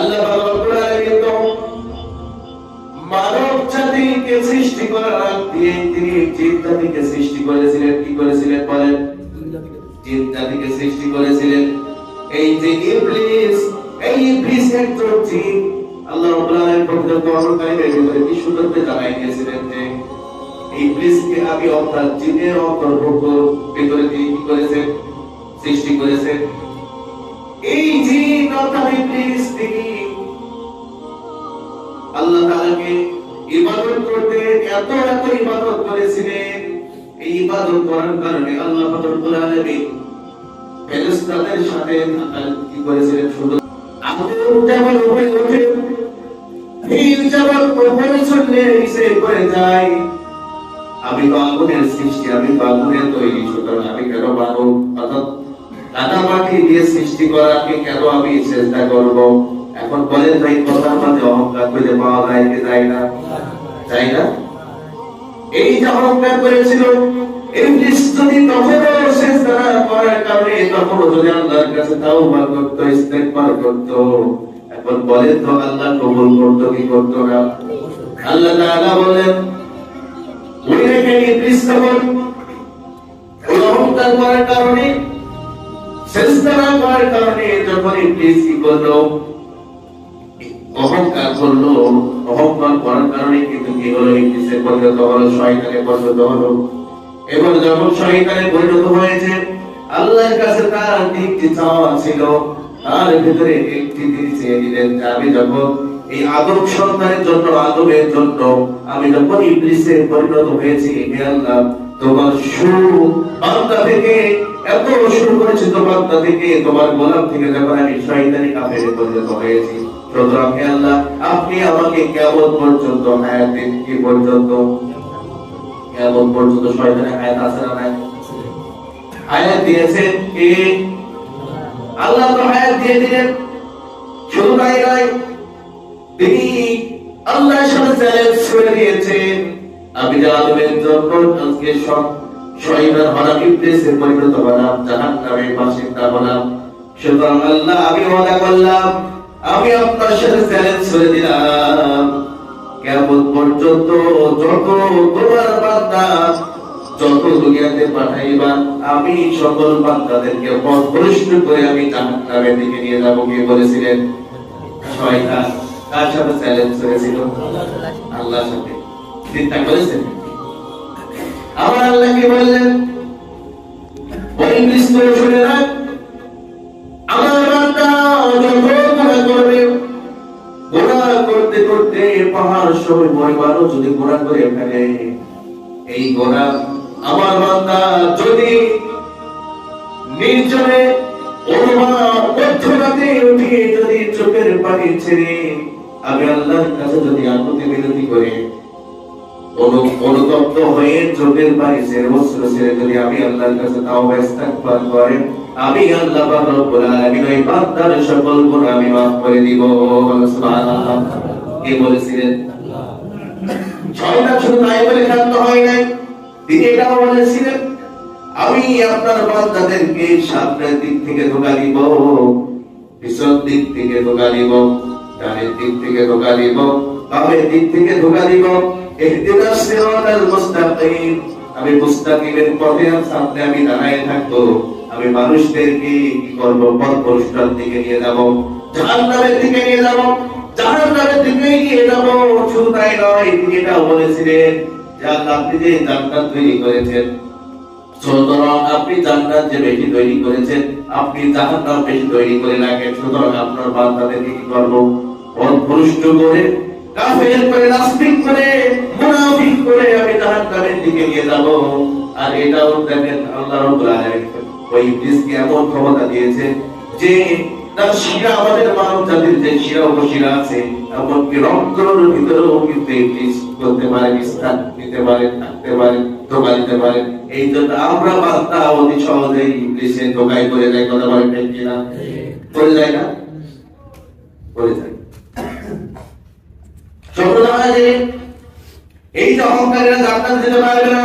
আল্লাহ রাব্বুল আলামিন তো মানব জাতিকে সৃষ্টি করার আগ দিয়ে তিনি জিন জাতিকে সৃষ্টি করেছিলেন। কি করেছিলেন বলেন? জিন জাতিকে সৃষ্টি করেছিলেন। এই যে ইবলিস, এই ইবলিস একজন জিন। আল্লাহ রাব্বুল আলামিন পবিত্র কোরআন কারীমের ভিতরে কি সুন্দর করে জানাই দিয়েছিলেন যে ইবলিসকে আমি অর্থাৎ জিনের অন্তর্ভুক্ত ভিতরে তিনি কি করেছেন? সৃষ্টি করেছেন। এই জিন অর্থাৎ ইবলিস তিনি আল্লাহ তাআলাকে ইবাদত করতে এত ইবাদত করেছিলেন। এই ইবাদত করার কারণে আল্লাহ রাব্বুল আলামিন ফেরেশতাদের সাথে কি করেছিলেন? শুধু আগুন যেমন উপরে ওঠে, এই যেমন উপরে চললে নিচে পড়ে যায়। আমি তো আগুনের সৃষ্টি, আমি তো আগুনের তৈরি, সুতরাং আমি কেন বানাবো? অর্থাৎ কাদা মাটি দিয়ে সৃষ্টি করাকে কেন আমি চেষ্টা করব? এখন বলেন ভাই, কথার মাঝে অহংকার করে পাওয়া যায় কি যায় না? যায় না? এই যে অহংকার করেছিল ইবলিস, যদি তখনও সিজদা করার কারণে তখনও যদি আল্লাহর কাছে তাওবা করত, ইস্তেগফার করত, এখন বলেন তো আল্লাহ কবুল করত কি করত না? আল্লাহ তাআলা বলেন ওই দেখেন ইবলিস তখন অহংকার করার কারণে, সিজদা করার কারণে যখন ইবলিস কি করলো? অহংকার করলো। অহংকার করার কারণে কিন্তু কি হলো? ইবলিসে পরিণত হলো, শয়তানে পরিণত হলো। এবার যখন শয়তানে পরিণত হয়েছে, আল্লাহর কাছে তার একটি চাওয়া ছিল, তার ভিতরে একটি তিনি চেয়ে দিলেন যে আমি যখন এই আদম সন্তানের জন্য, আদমের জন্য আমি যখন ইবলিসে পরিণত হয়েছি, হে আল্লাহ তোমার বান্দা থেকে এত শুরু করেছি, তোমার বান্দা থেকে, তোমার গোলাম থেকে যখন আমি শয়তানি কাফেরে পরিণত হয়েছি, সুতরাং হে আল্লাহ আপনি আমাকে কিয়ামত পর্যন্ত হায়াত দিন। কি পর্যন্ত? কিয়ামত পর্যন্ত। শয়তানের হায়াত আছে না নাই? হায়াত দিয়েছেন কে? আল্লাহ তো হায়াত দিয়ে দিলেন। শুধু তাই নয়, তিনি আল্লাহর সাথে চ্যালেঞ্জ করে দিয়েছেন, আমি যে আদমের জন্য আজকে শয়তান হলাম, ইবলিসে পরিণত হলাম, জাহান্নামের বাসিন্দা হলাম, সুতরাং আল্লাহ আমি ওয়াদা করলাম, আমি আপনার সাথে চ্যালেঞ্জ করে দিলাম, কিয়ামত পর্যন্ত যত তোমার বান্দা যত দুনিয়াতে পাঠাইবা, আমি সকল বান্দাদেরকে পথভ্রষ্ট করে আমি জাহান্নামের দিকে নিয়ে যাব। কে বলেছিলেন? শয়তান। কার সাথে চ্যালেঞ্জ করেছিল? আল্লাহর সাথে। চিন্তা করেছেন? আমার আল্লাহ কি বললেন? ওই ইবলিস তো শুনে রাখ, আমার বান্দা যখন গুনাহ করবে, গুনাহ করতে করতে পাহাড় সমান পরিমাণও যদি গুনাহ করে ফেলে, এই গুনাহ আমার বান্দা যদি নির্জনে মধ্যরাতে উঠে যদি চোখের পানি ছেড়ে আমি আল্লাহর কাছে যদি আকুতি বিনতি করে অনুতপ্ত হয়ে চোখের পানি ছেড়ে অশ্রু ছেড়ে যদি আমি আল্লাহর কাছে তাওবা ইস্তেগফার করে, আমি আল্লাহ রাব্বুল আলামিন ওই বান্দার সকল গুনাহ আমি মাফ করে দিব। সুবহানাল্লাহ। কে বলেছিলেন? শয়তান শুধু তাই বলে ক্ষান্ত হয় নাই, তিনি এটাও বলেছিলেন আমি আপনার বান্দাদেরকে সামনের দিক থেকে ধোঁকা দিব, পিছন দিক থেকে ধোঁকা দিব, ডানের দিক থেকে ধোঁকা দিব, বামের দিক থেকে ধোঁকা দিব। ইহদিনাস সিরাতাল মুস্তাকিম, আমি মুস্তাকিমের পথে সামনে আমি দাঁড়ায় থাকবো। আমি মানুষদেরকে কি করব? পথভ্রষ্টের দিকে নিয়ে যাব, জাহান্নামের দিকে নিয়ে যাব, জাহান্নামের দিকে নিয়ে যাব। শুধু তাই নয়, তিনি এটাও বলেছিলেন যে আল্লাহ আপনি যে জান্নাত তৈরি করেছেন, সুতরাং আপনি জান্নাত যে বেশি তৈরি করেছেন, আপনি জাহান্নাম বেশি তৈরি করে রাখেন। সুতরাং আপনার বান্দাদেরকে কি করব? পথভ্রষ্ট করে, কাফের করে, নাস্তিক করে, মুনাফিক করে আমি জাহান্নামের দিকে নিয়ে যাব। আর এটাও দেখেন আল্লাহ রাব্বুল আলামিন ওই ইবলিসকে এমন ক্ষমতা দিয়েছে যে তার শিরা, আমাদের মানব জাতির যে শিরা উপশিরা আছে, এমনকি রক্তের ভিতরেও কিন্তু ইবলিস করতে পারে, স্থান নিতে পারে, থাকতে পারে, ধোঁকা দিতে পারে। এই জন্য আমরা বান্দা অতি সহজেই ইবলিসের ধোঁকায় পড়ে যাই। কথা বলেন ঠিক কিনা? পড়ে যায় না? পড়ে যায়। এই যে অহংকারীরা জান্নাত যেতে পারবে না,